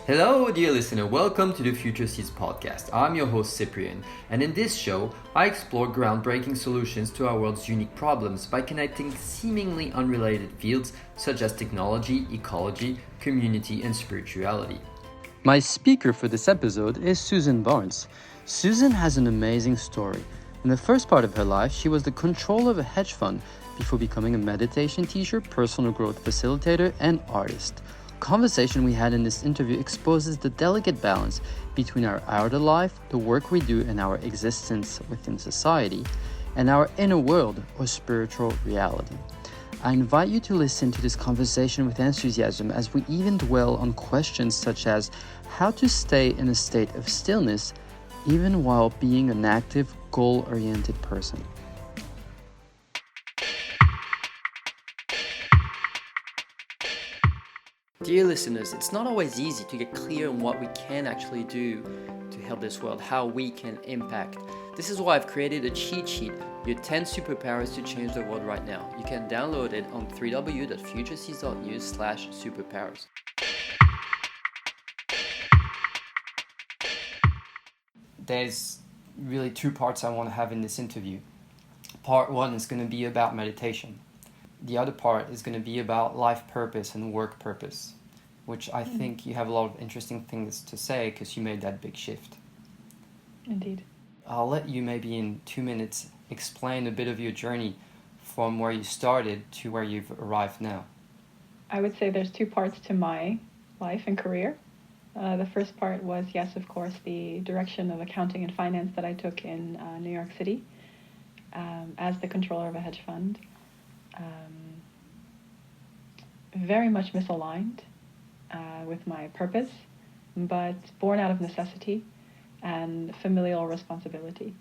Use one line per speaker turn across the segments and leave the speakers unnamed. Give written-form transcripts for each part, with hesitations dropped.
Hello, dear listener. Welcome to the Future Seeds podcast. I'm your host, Cyprian, and in this show, I explore groundbreaking solutions to our world's unique problems by connecting seemingly unrelated fields such as technology, ecology, community, and spirituality.
My speaker for this episode is Susan Barnes. Susan has an amazing story. In the first part of her life, she was the controller of a hedge fund before becoming a meditation teacher, personal growth facilitator, and artist. Conversation we had in this interview exposes the delicate balance between our outer life, the work we do, and our existence within society, and our inner world or spiritual reality. I invite you to listen to this conversation with enthusiasm as we even dwell on questions such as how to stay in a state of stillness even while being an active, goal-oriented person. Dear listeners, it's not always easy to get clear on what we can actually do to help this world, how we can impact. This is why I've created a cheat sheet, your 10 superpowers to change the world right now. You can download it on www.futureseeds.news/superpowers. There's really two parts I want to have in this interview. Part one is going to be about meditation. The other part is going to be about life purpose and work purpose, which I think you have a lot of interesting things to say because you made that big shift.
Indeed.
I'll let you maybe in 2 minutes explain a bit of your journey from where you started to where you've arrived now.
I would say there's two parts to my life and career. The first part was, yes, of course, the direction of accounting and finance that I took in New York City as the controller of a hedge fund. Very much misaligned with my purpose, but born out of necessity and familial responsibility.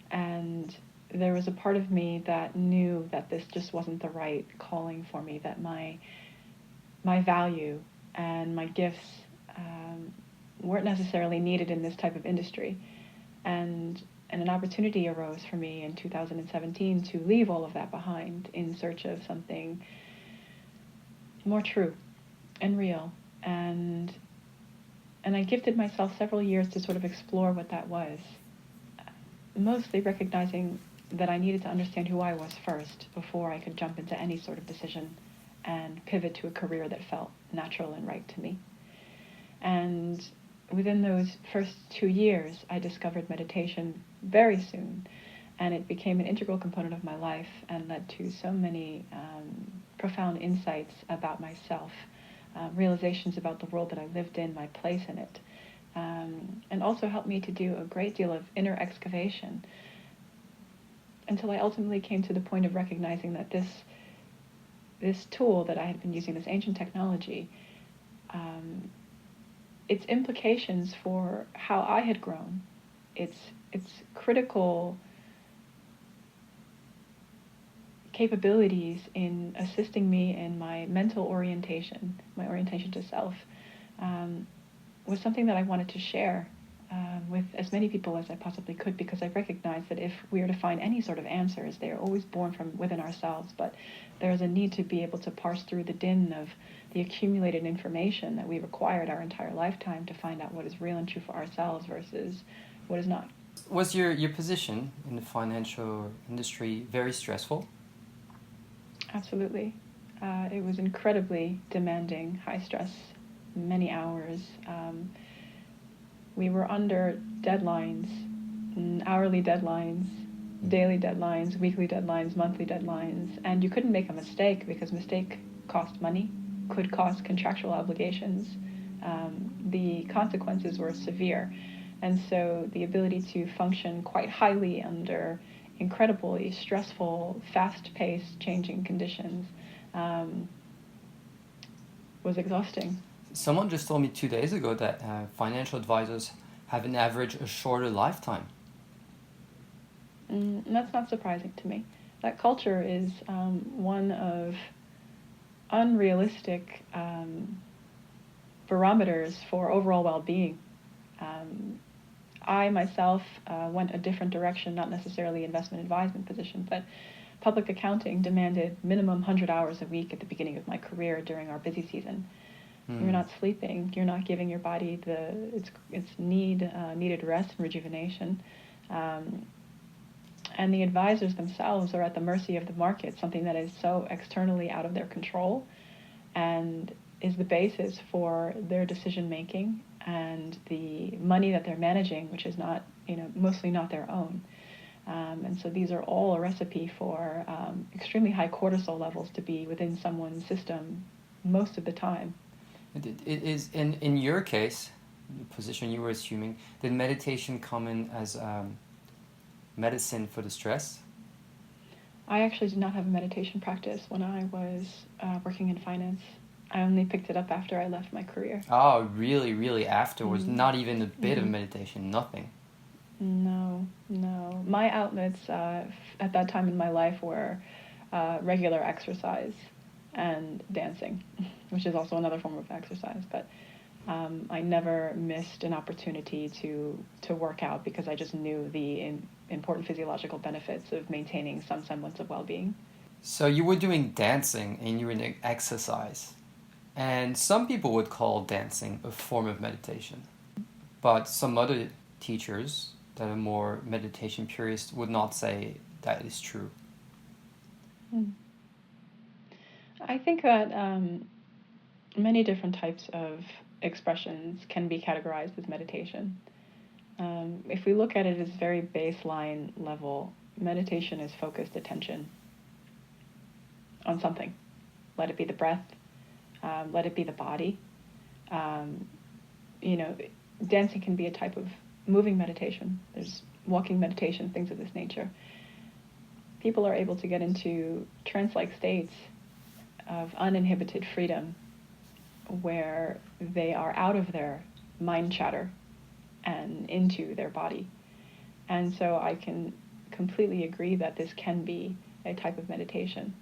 And there was a part of me that knew that this just wasn't the right calling for me, that my value and my gifts weren't necessarily needed in this type of industry. And an opportunity arose for me in 2017 to leave all of that behind in search of something more true and real. And I gifted myself several years to sort of explore what that was, mostly recognizing that I needed to understand who I was first before I could jump into any sort of decision and pivot to a career that felt natural and right to me. And within those first 2 years, I discovered meditation very soon, and it became an integral component of my life and led to so many profound insights about myself, realizations about the world that I lived in, my place in it, and also helped me to do a great deal of inner excavation until I ultimately came to the point of recognizing that this tool that I had been using, this ancient technology, its implications for how I had grown, its critical capabilities in assisting me in my mental orientation, my orientation to self, was something that I wanted to share with as many people as I possibly could, because I recognized that if we are to find any sort of answers, they are always born from within ourselves, but there's a need to be able to parse through the din of the accumulated information that we required our entire lifetime to find out what is real and true for ourselves versus what is not.
Was your position in the financial industry very stressful?
Absolutely. It was incredibly demanding, high stress, many hours. We were under deadlines, hourly deadlines, daily deadlines, weekly deadlines, monthly deadlines, and you couldn't make a mistake because mistake cost money, could cost contractual obligations. The consequences were severe. And so the ability to function quite highly under incredibly stressful, fast-paced, changing conditions was exhausting.
Someone just told me 2 days ago that financial advisors have an average a shorter lifetime.
And that's not surprising to me. That culture is one of unrealistic barometers for overall well-being. I myself went a different direction, not necessarily investment advisement position, but public accounting demanded minimum 100 hours a week at the beginning of my career during our busy season. You're not sleeping. You're not giving your body its needed rest and rejuvenation. And the advisors themselves are at the mercy of the market, something that is so externally out of their control and is the basis for their decision making and the money that they're managing, which is not, mostly not their own. And so these are all a recipe for extremely high cortisol levels to be within someone's system most of the time.
It is, in your case, the position you were assuming, did meditation come in as medicine for the stress?
I actually did not have a meditation practice when I was working in finance. I only picked it up after I left my career.
Oh, really, really afterwards?
Mm-hmm.
Not even a bit of
Mm-hmm.
meditation, nothing?
No. My outlets at that time in my life were regular exercise and dancing, which is also another form of exercise. But I never missed an opportunity to work out because I just knew the important physiological benefits of maintaining some semblance of well-being.
So you were doing dancing and you were doing exercise. And some people would call dancing a form of meditation. But some other teachers that are more meditation purists would not say that is true.
I think that many different types of expressions can be categorized as meditation. If we look at it as very baseline level, meditation is focused attention on something. Let it be the breath, let it be the body. Dancing can be a type of moving meditation. There's walking meditation, things of this nature. People are able to get into trance-like states of uninhibited freedom where they are out of their mind chatter and into their body. And so I can completely agree that this can be a type of meditation.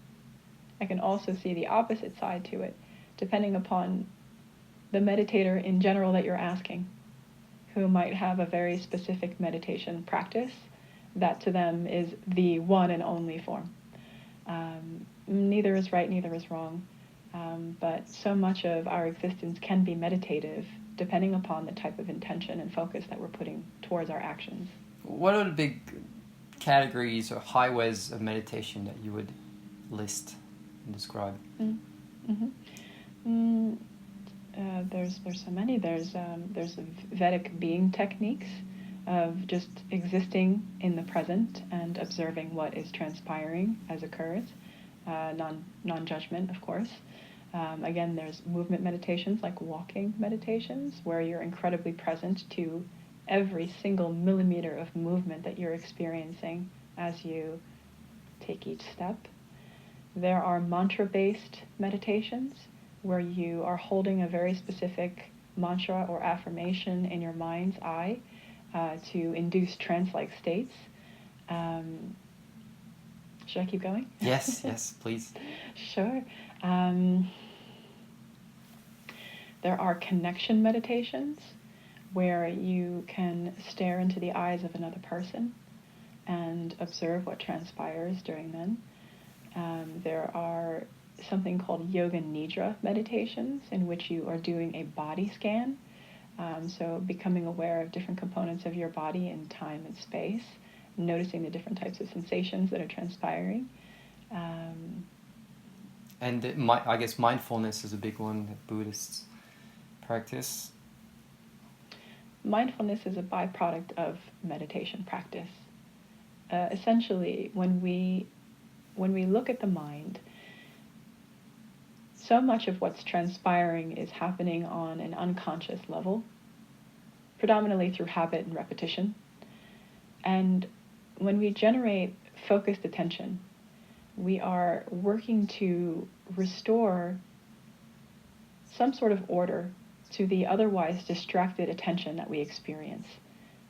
I can also see the opposite side to it, depending upon the meditator in general that you're asking, who might have a very specific meditation practice that to them is the one and only form. Neither is right, neither is wrong. But so much of our existence can be meditative depending upon the type of intention and focus that we're putting towards our actions.
What are the big categories or highways of meditation that you would list and describe?
There's so many. There's Vedic being techniques of just existing in the present and observing what is transpiring as occurs. Non-judgment, of course. Again, there's movement meditations like walking meditations where you're incredibly present to every single millimeter of movement that you're experiencing as you take each step. There are mantra-based meditations where you are holding a very specific mantra or affirmation in your mind's eye to induce trance-like states. Should I keep going?
Yes, please.
Sure. There are connection meditations where you can stare into the eyes of another person and observe what transpires during them. There are something called yoga nidra meditations in which you are doing a body scan. So becoming aware of different components of your body in time and space, noticing the different types of sensations that are transpiring.
And I guess mindfulness is a big one that Buddhists practice.
Mindfulness is a byproduct of meditation practice. Essentially, when we look at the mind, so much of what's transpiring is happening on an unconscious level, predominantly through habit and repetition. And when we generate focused attention, we are working to restore some sort of order to the otherwise distracted attention that we experience.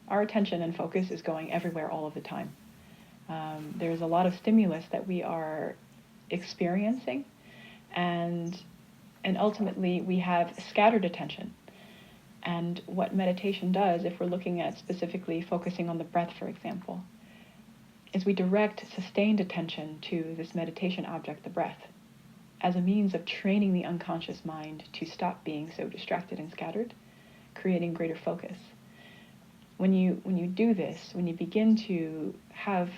Our attention and focus is going everywhere all of the time. There's a lot of stimulus that we are experiencing, and ultimately we have scattered attention. And what meditation does, if we're looking at specifically focusing on the breath, for example, is we direct sustained attention to this meditation object, the breath. as a means of training the unconscious mind to stop being so distracted and scattered, creating greater focus. When you do this, when you begin to have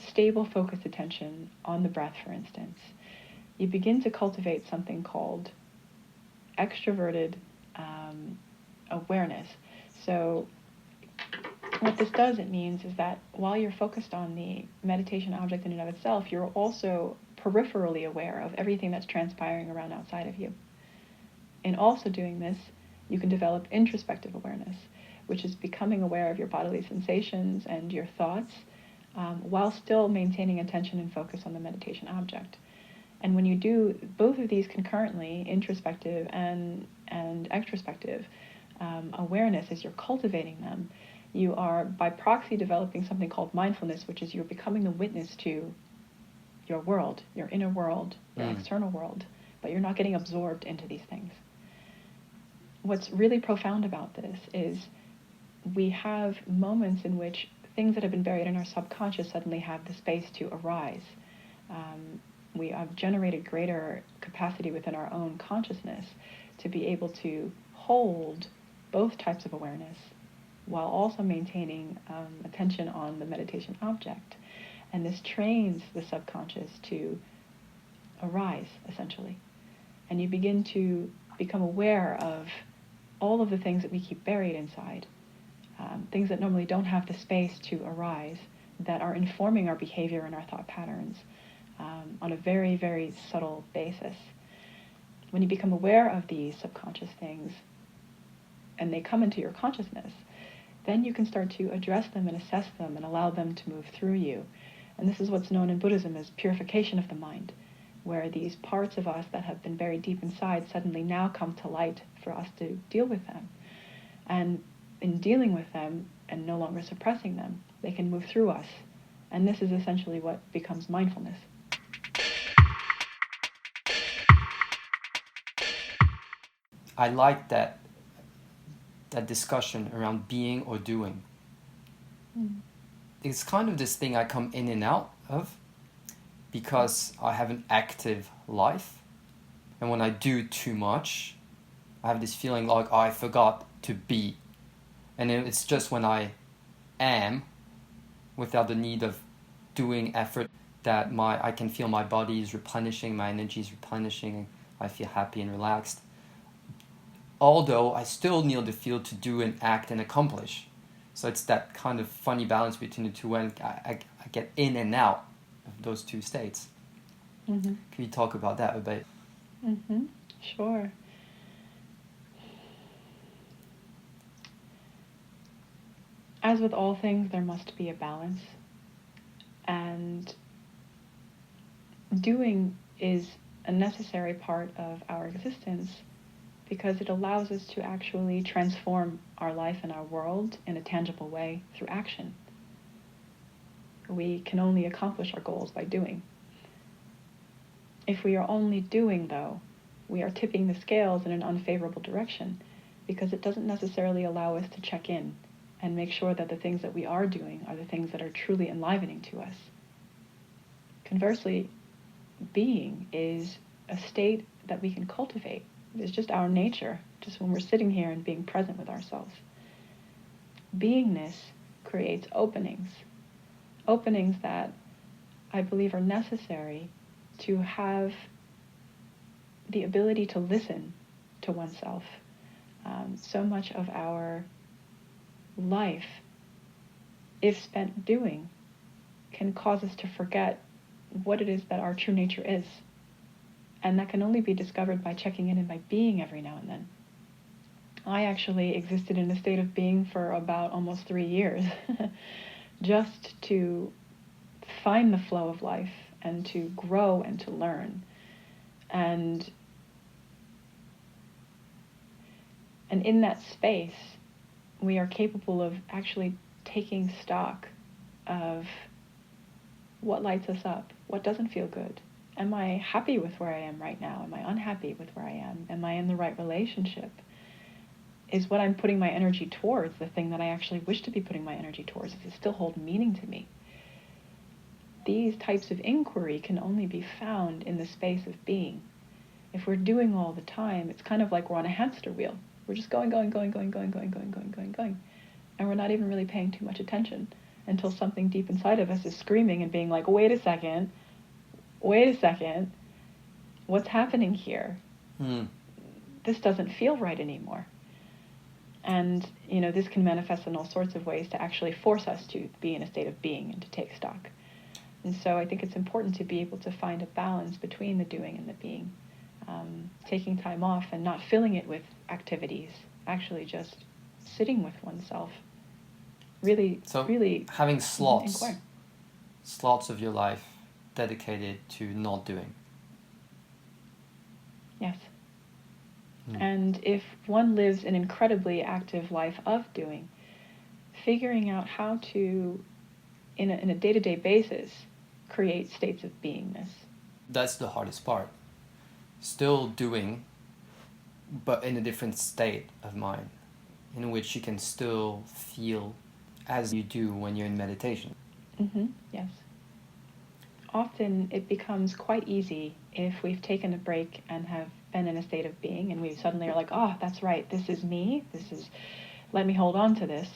stable focused attention on the breath, for instance, you begin to cultivate something called extroverted awareness. So what this does, it means, is that while you're focused on the meditation object in and of itself, you're also peripherally aware of everything that's transpiring around outside of you. In also doing this, you can develop introspective awareness, which is becoming aware of your bodily sensations and your thoughts, while still maintaining attention and focus on the meditation object. And when you do both of these concurrently, introspective and extrospective awareness, as you're cultivating them, you are by proxy developing something called mindfulness, which is you're becoming the witness to your world, your inner world, your external world, but you're not getting absorbed into these things. What's really profound about this is we have moments in which things that have been buried in our subconscious suddenly have the space to arise. We have generated greater capacity within our own consciousness to be able to hold both types of awareness while also maintaining attention on the meditation object. And this trains the subconscious to arise, essentially. And you begin to become aware of all of the things that we keep buried inside, things that normally don't have the space to arise, that are informing our behavior and our thought patterns on a very, very subtle basis. When you become aware of these subconscious things and they come into your consciousness, then you can start to address them and assess them and allow them to move through you. And this is what's known in Buddhism as purification of the mind, where these parts of us that have been buried deep inside suddenly now come to light for us to deal with them. And in dealing with them and no longer suppressing them, they can move through us. And this is essentially what becomes mindfulness.
I like that discussion around being or doing. It's kind of this thing I come in and out of because I have an active life, and when I do too much, I have this feeling like I forgot to be. And it's just when I am, without the need of doing effort, that I can feel my body is replenishing, my energy is replenishing, I feel happy and relaxed. Although I still need the feel to do and act and accomplish. So it's that kind of funny balance between the two, and I get in and out of those two states. Can you talk about that a bit?
Sure. As with all things, there must be a balance. And doing is a necessary part of our existence because it allows us to actually transform our life and our world in a tangible way through action. We can only accomplish our goals by doing. If we are only doing, though, we are tipping the scales in an unfavorable direction because it doesn't necessarily allow us to check in and make sure that the things that we are doing are the things that are truly enlivening to us. Conversely, being is a state that we can cultivate. It's just our nature, just when we're sitting here and being present with ourselves. Beingness creates openings that I believe are necessary to have the ability to listen to oneself. So much of our life, if spent doing, can cause us to forget what it is that our true nature is. And that can only be discovered by checking in and by being every now and then. I actually existed in a state of being for about almost 3 years, just to find the flow of life and to grow and to learn. And in that space, we are capable of actually taking stock of what lights us up, what doesn't feel good. Am I happy with where I am right now? Am I unhappy with where I am? Am I in the right relationship? Is what I'm putting my energy towards the thing that I actually wish to be putting my energy towards? Does it still hold meaning to me? these types of inquiry can only be found in the space of being. If we're doing all the time, it's kind of like we're on a hamster wheel. We're just going. And we're not even really paying too much attention until something deep inside of us is screaming and being like, wait a second, what's happening here? This doesn't feel right anymore. And, this can manifest in all sorts of ways to actually force us to be in a state of being and to take stock. And so I think it's important to be able to find a balance between the doing and the being. Taking time off and not filling it with activities, actually just sitting with oneself. Really
having slots of your life dedicated to not doing.
Yes. And if one lives an incredibly active life of doing, figuring out how to, in a day-to-day basis, create states of beingness.
That's the hardest part. Still doing, but in a different state of mind, in which you can still feel as you do when you're in meditation.
Yes. Often it becomes quite easy if we've taken a break and have been in a state of being, and we suddenly are like, oh, that's right, this is me, let me hold on to this.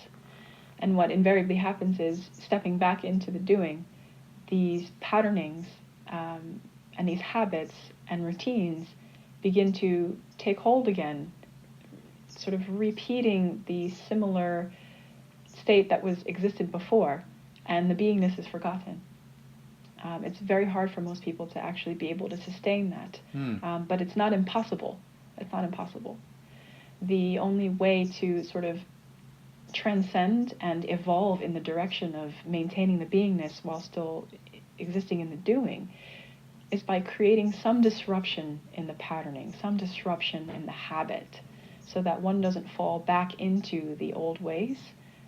And what invariably happens is, stepping back into the doing, these patternings and these habits and routines begin to take hold again, sort of repeating the similar state that existed before, and the beingness is forgotten. It's very hard for most people to actually be able to sustain that, but it's not impossible. The only way to sort of transcend and evolve in the direction of maintaining the beingness while still existing in the doing is by creating some disruption in the patterning, some disruption in the habit, so that one doesn't fall back into the old ways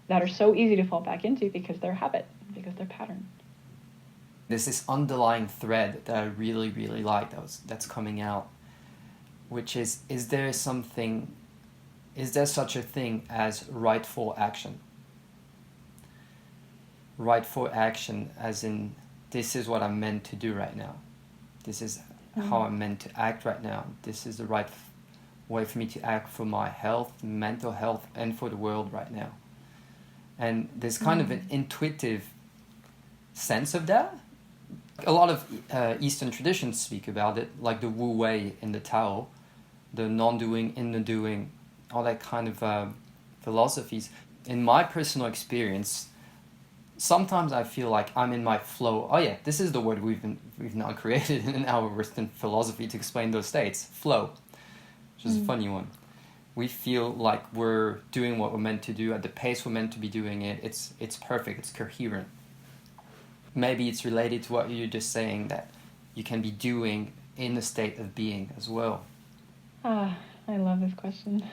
that are so easy to fall back into because they're habit, because they're pattern.
There's this underlying thread that I really, really like that's coming out, which is there such a thing as rightful action? Rightful action as in, this is what I'm meant to do right now. This is how I'm meant to act right now. This is the right way for me to act for my health, mental health, and for the world right now. And there's kind of an intuitive sense of that. A lot of Eastern traditions speak about it, like the Wu Wei in the Tao, the non-doing in the doing, all that kind of philosophies. In my personal experience, sometimes I feel like I'm in my flow. Oh yeah, this is the word we've now created in our Western philosophy to explain those states. Flow, which is a funny one. We feel like we're doing what we're meant to do at the pace we're meant to be doing it. It's perfect. It's coherent. Maybe it's related to what you're just saying, that you can be doing in a state of being as well.
I love this question.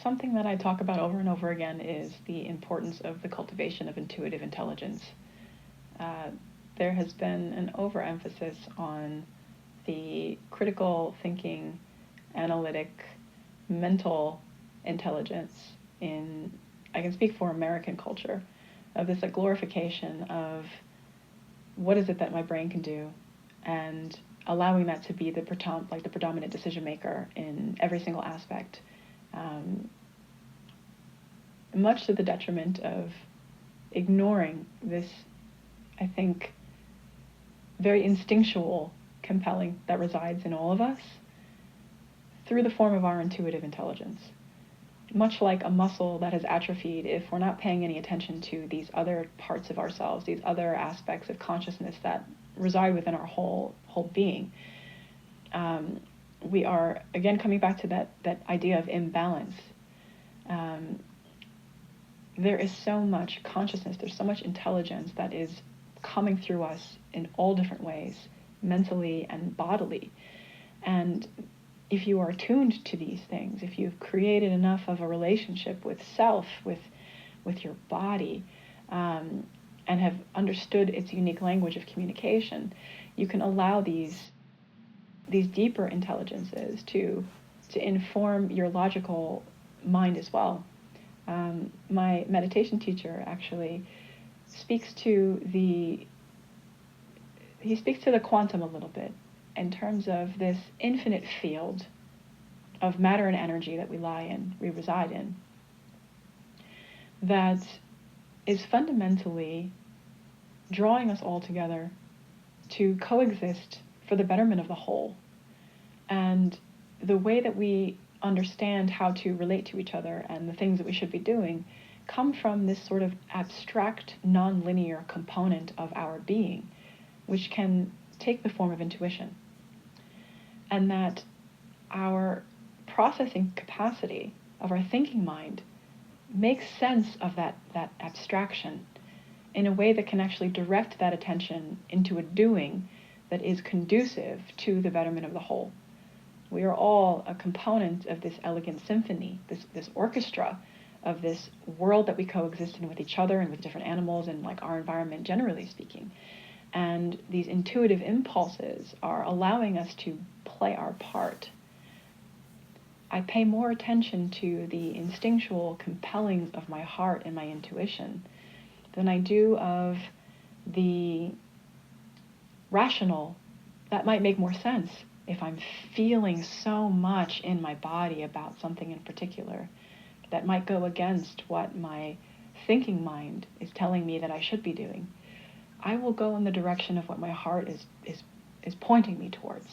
Something that I talk about over and over again is the importance of the cultivation of intuitive intelligence. There has been an overemphasis on the critical thinking, analytic, mental intelligence in, I can speak for American culture, of this glorification of what is it that my brain can do, and allowing that to be the predominant decision maker in every single aspect, much to the detriment of ignoring this, I think, very instinctual compelling that resides in all of us through the form of our intuitive intelligence. Much like a muscle that has atrophied, if we're not paying any attention to these other parts of ourselves, these other aspects of consciousness that reside within our whole being, we are, again, coming back to that idea of imbalance. There is so much consciousness, there's so much intelligence that is coming through us in all different ways, mentally and bodily. And if you are attuned to these things, if you've created enough of a relationship with self, with your body, and have understood its unique language of communication, you can allow these deeper intelligences to inform your logical mind as well. My meditation teacher actually speaks to the quantum a little bit in terms of this infinite field of matter and energy that we reside in, that is fundamentally drawing us all together to coexist for the betterment of the whole. And the way that we understand how to relate to each other and the things that we should be doing come from this sort of abstract, non-linear component of our being, which can take the form of intuition. And that our processing capacity of our thinking mind makes sense of that abstraction in a way that can actually direct that attention into a doing that is conducive to the betterment of the whole. We are all a component of this elegant symphony, this orchestra of this world that we coexist in with each other and with different animals and like our environment generally speaking. And these intuitive impulses are allowing us to play our part. I pay more attention to the instinctual compellings of my heart and my intuition than I do of the rational. That might make more sense if I'm feeling so much in my body about something in particular that might go against what my thinking mind is telling me that I should be doing. I will go in the direction of what my heart is pointing me towards.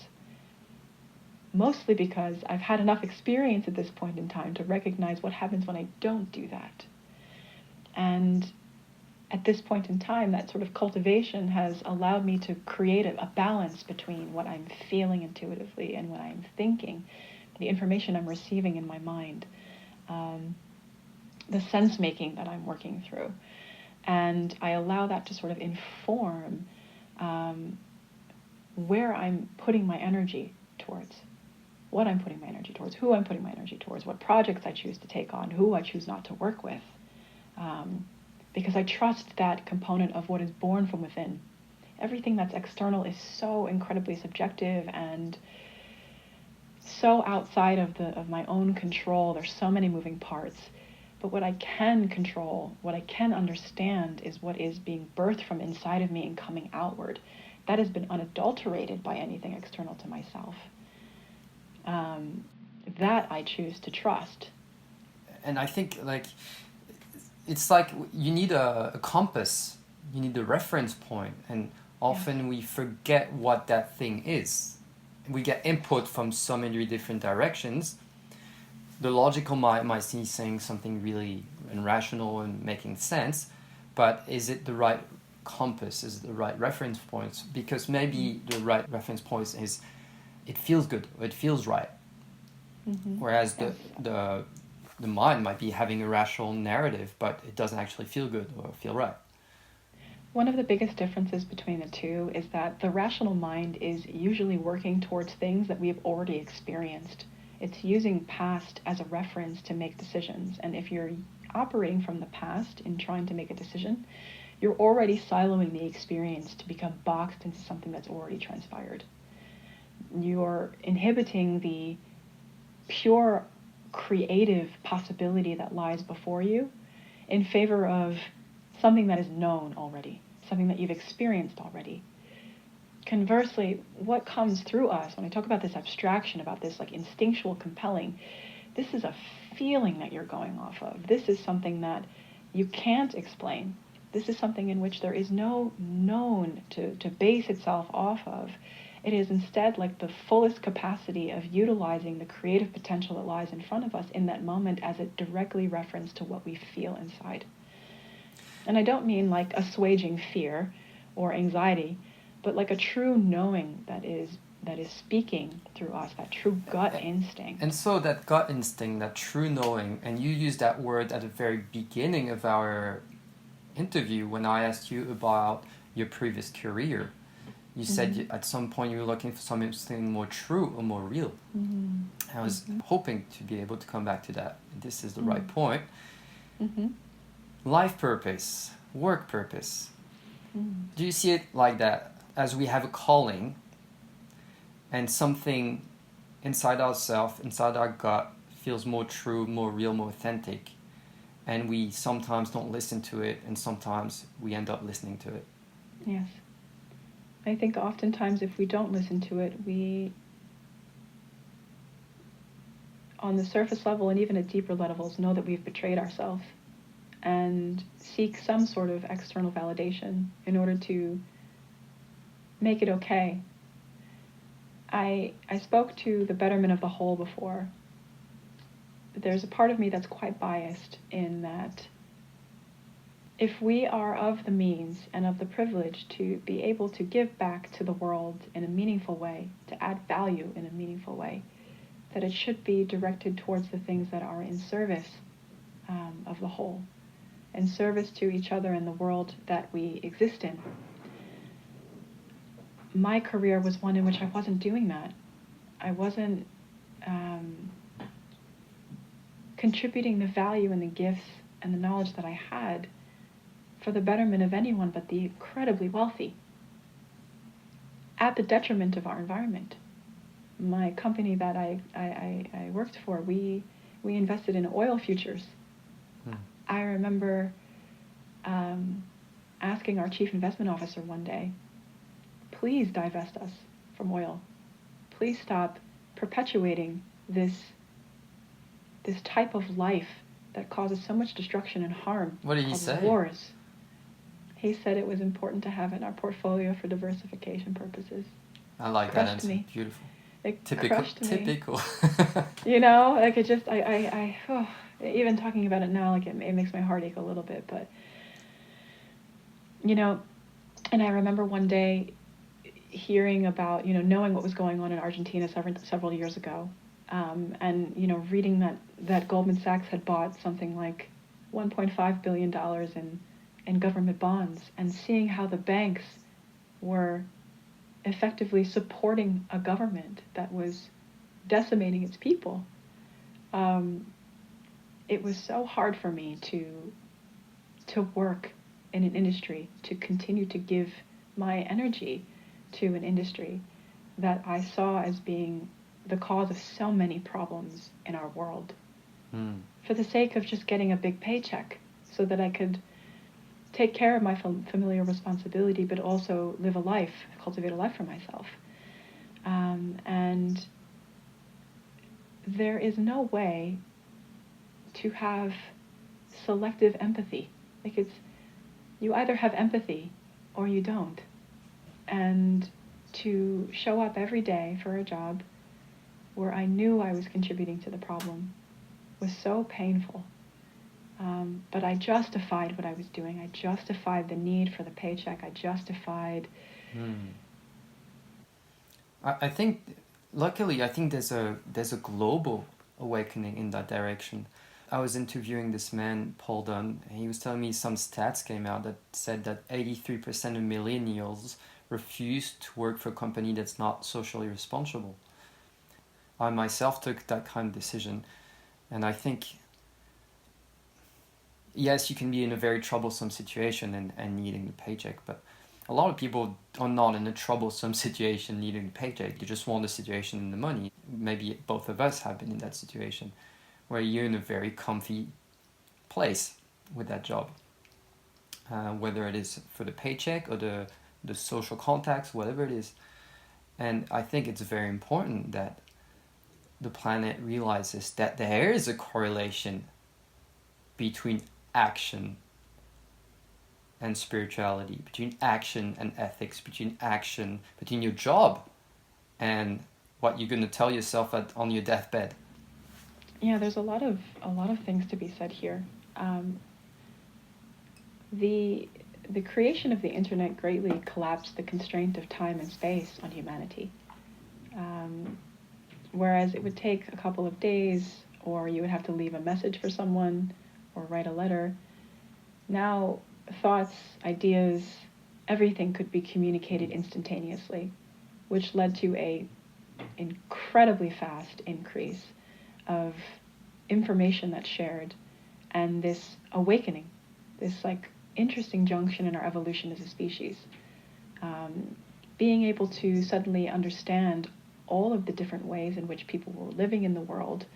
Mostly because I've had enough experience at this point in time to recognize what happens when I don't do that. And at this point in time, that sort of cultivation has allowed me to create a balance between what I'm feeling intuitively and what I'm thinking, the information I'm receiving in my mind, the sense-making that I'm working through. And I allow that to sort of inform where I'm putting my energy towards, what I'm putting my energy towards, who I'm putting my energy towards, what projects I choose to take on, who I choose not to work with. Because I trust that component of what is born from within. Everything that's external is so incredibly subjective and so outside of my own control. There's so many moving parts. But what I can control, what I can understand, is what is being birthed from inside of me and coming outward. That has been unadulterated by anything external to myself. That I choose to trust.
And I think it's like you need a compass, you need a reference point, and often we forget what that thing is. We get input from so many different directions. The logical mind might see saying something really irrational and making sense, but is it the right compass? Is it the right reference points? Because maybe the right reference point is it feels good or it feels right. Mm-hmm. Whereas the mind might be having a rational narrative, but it doesn't actually feel good or feel right.
One of the biggest differences between the two is that the rational mind is usually working towards things that we have already experienced. It's using past as a reference to make decisions. And if you're operating from the past in trying to make a decision, you're already siloing the experience to become boxed into something that's already transpired. You're inhibiting the pure creative possibility that lies before you in favor of something that is known already, something that you've experienced already. Conversely, what comes through us when I talk about this abstraction, about this like instinctual compelling, this is a feeling that you're going off of. This is something that you can't explain. This is something in which there is no known to base itself off of. It is instead like the fullest capacity of utilizing the creative potential that lies in front of us in that moment as it directly referenced to what we feel inside. And I don't mean like assuaging fear or anxiety, but like a true knowing that is speaking through us, that true gut instinct.
And so that gut instinct, that true knowing, and you used that word at the very beginning of our interview when I asked you about your previous career. You said at some point you were looking for something more true or more real. Mm-hmm. I was hoping to be able to come back to that. This is the right point. Mm-hmm. Life purpose, work purpose. Do you see it like that? As we have a calling and something inside ourselves, inside our gut, feels more true, more real, more authentic. and we sometimes don't listen to it, and sometimes we end up listening to it.
Yes. I think oftentimes if we don't listen to it, we, on the surface level and even at deeper levels, know that we've betrayed ourselves and seek some sort of external validation in order to make it okay. I spoke to the betterment of the whole before. There's a part of me that's quite biased in that if we are of the means and of the privilege to be able to give back to the world in a meaningful way, to add value in a meaningful way, that it should be directed towards the things that are in service of the whole, in service to each other and the world that we exist in. My career was one in which I wasn't doing that. I wasn't contributing the value and the gifts and the knowledge that I had for the betterment of anyone but the incredibly wealthy, at the detriment of our environment. My company that I worked for, we invested in oil futures. I remember asking our chief investment officer one day, please divest us from oil. Please stop perpetuating this type of life that causes so much destruction and harm.
What did he say?
Wars. He said it was important to have it in our portfolio for diversification purposes.
I like that answer.
Me.
Beautiful.
It
typical.
crushed me.
Typical.
You know, like it just, even talking about it now, like it makes my heart ache a little bit. But, you know, and I remember one day hearing about, you know, knowing what was going on in Argentina several years ago, and, you know, reading that Goldman Sachs had bought something like $1.5 billion in government bonds, and seeing how the banks were effectively supporting a government that was decimating its people. It was so hard for me to work in an industry, to continue to give my energy to an industry that I saw as being the cause of so many problems in our world, for the sake of just getting a big paycheck so that I could take care of my familial responsibility, but also live a life, cultivate a life for myself. And there is no way to have selective empathy. Like you either have empathy or you don't. And to show up every day for a job where I knew I was contributing to the problem was so painful. But I justified what I was doing. I justified the need for the paycheck. I justified...
I think, luckily, I think there's a global awakening in that direction. I was interviewing this man, Paul Dunn, and he was telling me some stats came out that said that 83% of millennials refuse to work for a company that's not socially responsible. I myself took that kind of decision, and I think, yes, you can be in a very troublesome situation and needing the paycheck, but a lot of people are not in a troublesome situation needing the paycheck. You just want the situation and the money. Maybe both of us have been in that situation where you're in a very comfy place with that job, whether it is for the paycheck or the social contacts, whatever it is. And I think it's very important that the planet realizes that there is a correlation between action and spirituality, between action and ethics, between your job and what you're going to tell yourself on your deathbed.
Yeah, there's a lot of things to be said here. The creation of the internet greatly collapsed the constraint of time and space on humanity. Whereas it would take a couple of days, or you would have to leave a message for someone, or write a letter. Now, thoughts, ideas, everything could be communicated instantaneously, which led to a incredibly fast increase of information that's shared, and this awakening, this like interesting junction in our evolution as a species. Being able to suddenly understand all of the different ways in which people were living in the world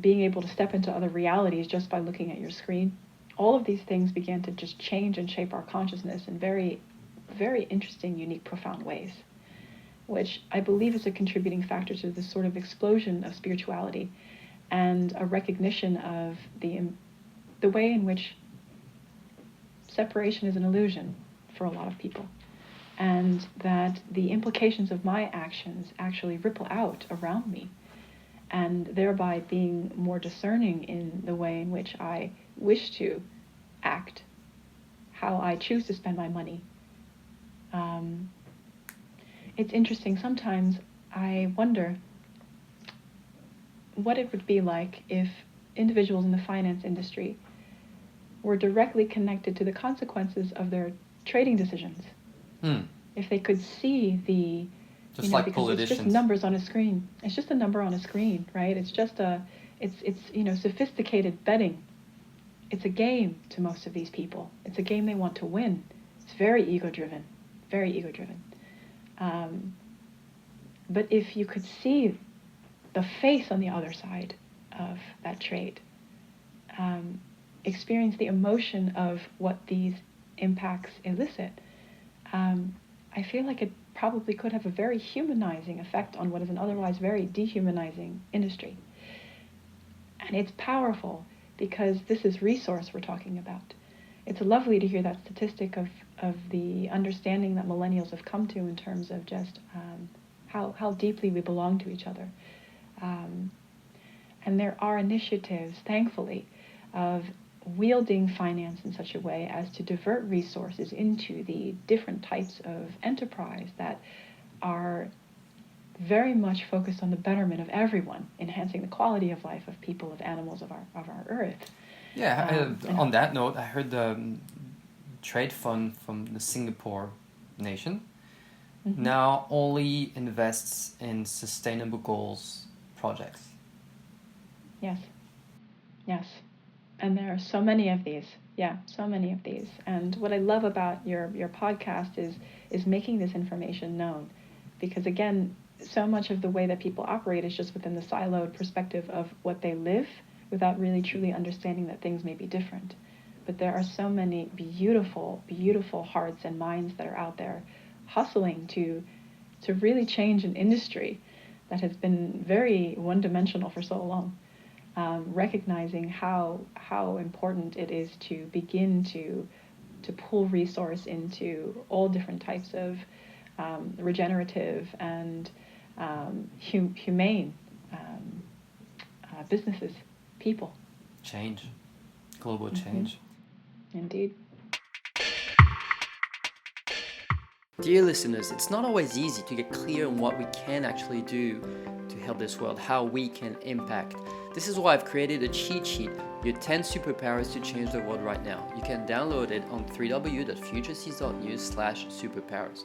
being able to step into other realities just by looking at your screen. All of these things began to just change and shape our consciousness in very, very interesting, unique, profound ways, which I believe is a contributing factor to this sort of explosion of spirituality and a recognition of the way in which separation is an illusion for a lot of people, and that the implications of my actions actually ripple out around me, and thereby being more discerning in the way in which I wish to act, how I choose to spend my money. It's interesting, sometimes I wonder what it would be like if individuals in the finance industry were directly connected to the consequences of their trading decisions. If they could see the,
just like
because
politicians.
It's just numbers on a screen. It's just a number on a screen, right? It's just it's sophisticated betting. It's a game to most of these people. It's a game they want to win. It's very ego-driven, very ego-driven. But if you could see the face on the other side of that trade, experience the emotion of what these impacts elicit, I feel like it probably could have a very humanizing effect on what is an otherwise very dehumanizing industry. And it's powerful because this is resource we're talking about. It's lovely to hear that statistic of the understanding that millennials have come to in terms of just how deeply we belong to each other. And there are initiatives, thankfully, of wielding finance in such a way as to divert resources into the different types of enterprise that are very much focused on the betterment of everyone, enhancing the quality of life of people, of animals, of our earth.
Yeah, on that note, I heard the trade fund from the Singapore nation now only invests in sustainable goals projects.
Yes. And there are so many of these. Yeah, so many of these. And what I love about your podcast is making this information known. Because again, so much of the way that people operate is just within the siloed perspective of what they live without really truly understanding that things may be different. But there are so many beautiful, beautiful hearts and minds that are out there hustling to really change an industry that has been very one-dimensional for so long. Recognizing how important it is to begin to pull resource into all different types of regenerative and humane businesses, people.
Change. Global change.
Indeed.
Dear listeners, it's not always easy to get clear on what we can actually do to help this world, how we can impact. This is why I've created a cheat sheet, your 10 superpowers to change the world right now. You can download it on www.futureseeds.news/superpowers.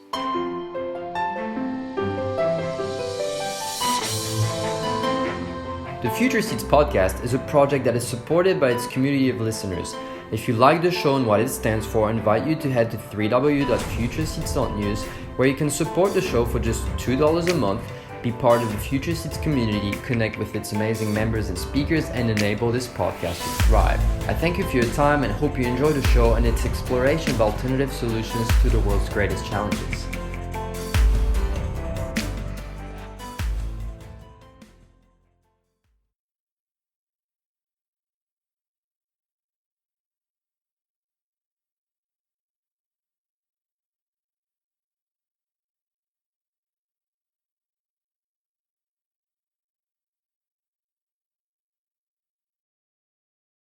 The Future Seeds podcast is a project that is supported by its community of listeners. If you like the show and what it stands for, I invite you to head to www.futureseeds.news, where you can support the show for just $2 a month, be part of the Future Seeds community, connect with its amazing members and speakers, and enable this podcast to thrive. I thank you for your time and hope you enjoy the show and its exploration of alternative solutions to the world's greatest challenges.